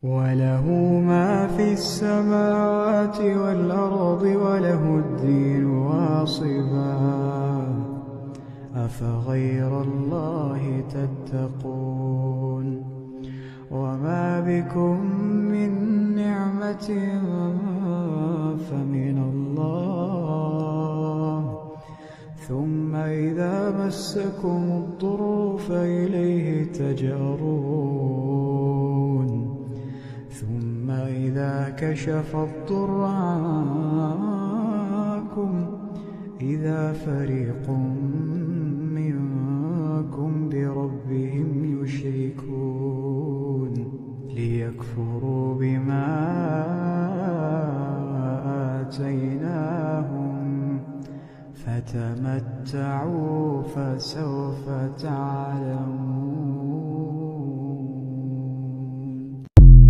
وله ما في السماوات والأرض وله الدين واصبا أفغير الله تتقون وما بكم من نعمة فمن الله ثم إذا مسكم الضر فإليه تجأرون ثم إذا كشف الضر عنكم إذا فريق منكم بربهم يشركون ليكفروا بما آتيناهم فتمتعوا فسوف تعلمون.